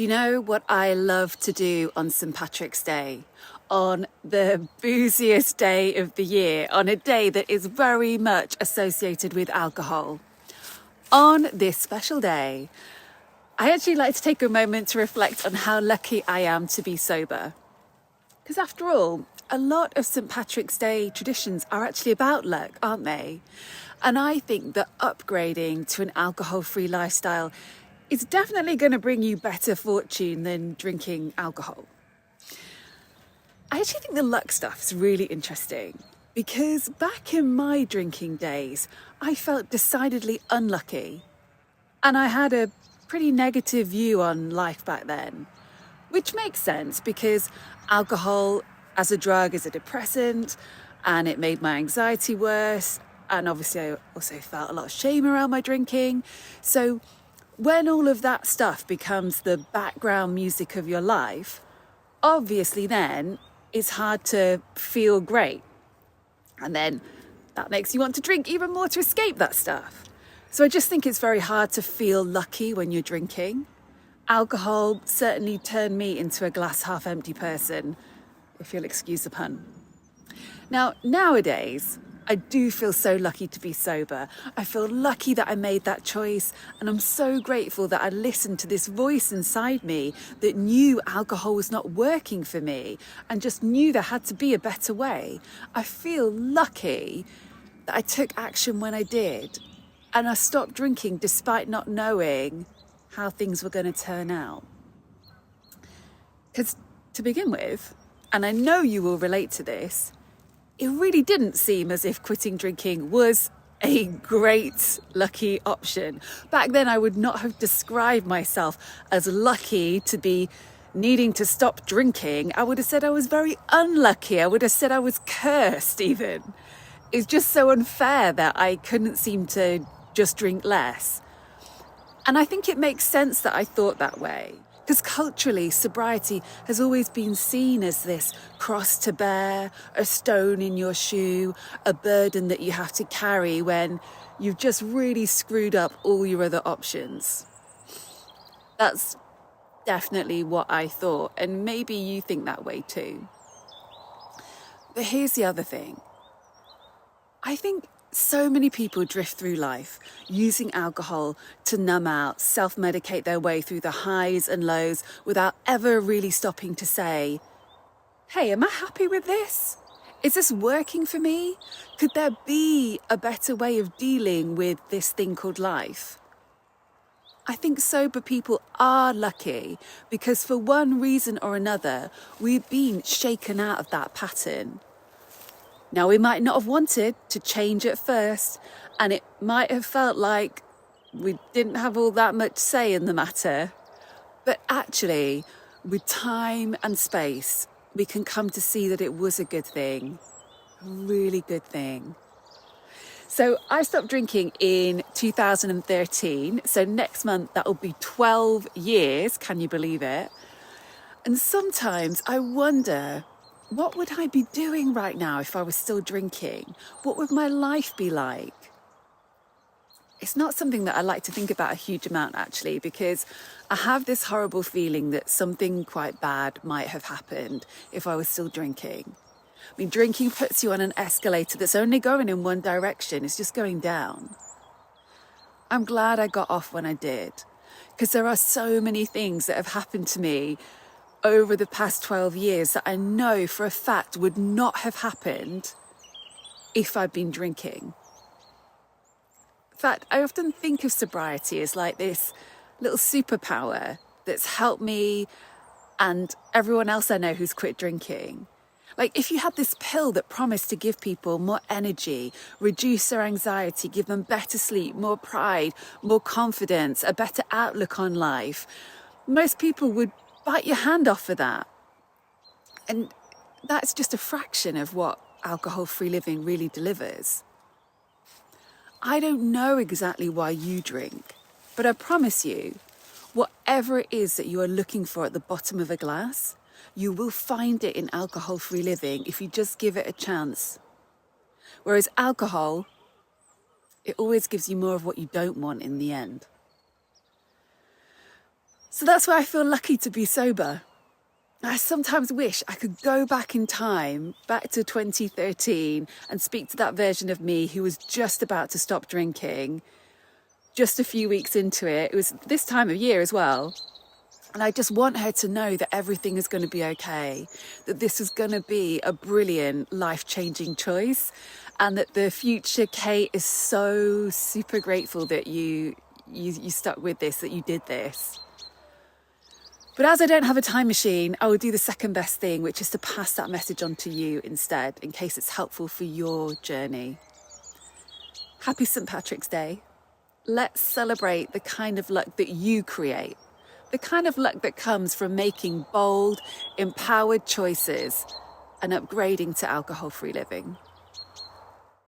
Do you know what I love to do on St. Patrick's Day? On the booziest day of the year, on a day that is very much associated with alcohol. On this special day, I actually like to take a moment to reflect on how lucky I am to be sober. Because after all, a lot of St. Patrick's Day traditions are actually about luck, aren't they? And I think that upgrading to an alcohol-free lifestyle is definitely going to bring you better fortune than drinking alcohol. I actually think the luck stuff is really interesting because back in my drinking days, I felt decidedly unlucky. And I had a pretty negative view on life back then, which makes sense because alcohol as a drug is a depressant and it made my anxiety worse. And obviously I also felt a lot of shame around my drinking. So when all of that stuff becomes the background music of your life, obviously then it's hard to feel great. And then that makes you want to drink even more to escape that stuff. So I just think it's very hard to feel lucky when you're drinking. Alcohol certainly turned me into a glass half empty person, if you'll excuse the pun. Now, nowadays, I do feel so lucky to be sober. I feel lucky that I made that choice, and I'm so grateful that I listened to this voice inside me that knew alcohol was not working for me and just knew there had to be a better way. I feel lucky that I took action when I did, and I stopped drinking despite not knowing how things were going to turn out. Because to begin with, and I know you will relate to this, it really didn't seem as if quitting drinking was a great, lucky option. Back then, I would not have described myself as lucky to be needing to stop drinking. I would have said I was very unlucky. I would have said I was cursed even. It's just so unfair that I couldn't seem to just drink less. And I think it makes sense that I thought that way. Because culturally, sobriety has always been seen as this cross to bear, a stone in your shoe, a burden that you have to carry when you've just really screwed up all your other options. That's definitely what I thought, and maybe you think that way too. But here's the other thing. I think so many people drift through life using alcohol to numb out, self-medicate their way through the highs and lows without ever really stopping to say, hey, am I happy with this? Is this working for me? Could there be a better way of dealing with this thing called life? I think sober people are lucky because for one reason or another, we've been shaken out of that pattern. Now, we might not have wanted to change at first, and it might have felt like we didn't have all that much say in the matter. But actually, with time and space, we can come to see that it was a good thing, a really good thing. So I stopped drinking in 2013. So next month, that will be 12 years. Can you believe it? And sometimes I wonder, what would I be doing right now if I was still drinking? What would my life be like? It's not something that I like to think about a huge amount, actually, because I have this horrible feeling that something quite bad might have happened if I was still drinking. I mean, drinking puts you on an escalator that's only going in one direction. It's just going down. I'm glad I got off when I did, because there are so many things that have happened to me over the past 12 years that I know for a fact would not have happened if I'd been drinking. In fact, I often think of sobriety as like this little superpower that's helped me and everyone else I know who's quit drinking. Like if you had this pill that promised to give people more energy, reduce their anxiety, give them better sleep, more pride, more confidence, a better outlook on life, most people would bite your hand off for that. And that's just a fraction of what alcohol-free living really delivers. I don't know exactly why you drink, but I promise you, whatever it is that you are looking for at the bottom of a glass, you will find it in alcohol-free living if you just give it a chance. Whereas alcohol, it always gives you more of what you don't want in the end. So that's why I feel lucky to be sober. I sometimes wish I could go back in time, back to 2013, and speak to that version of me who was just about to stop drinking, just a few weeks into it. It was this time of year as well. And I just want her to know that everything is going to be okay, that this is going to be a brilliant, life-changing choice, and that the future Kate is so super grateful that you stuck with this, that you did this. But as I don't have a time machine, I will do the second best thing, which is to pass that message on to you instead, in case it's helpful for your journey. Happy St. Patrick's Day. Let's celebrate the kind of luck that you create, the kind of luck that comes from making bold, empowered choices and upgrading to alcohol-free living.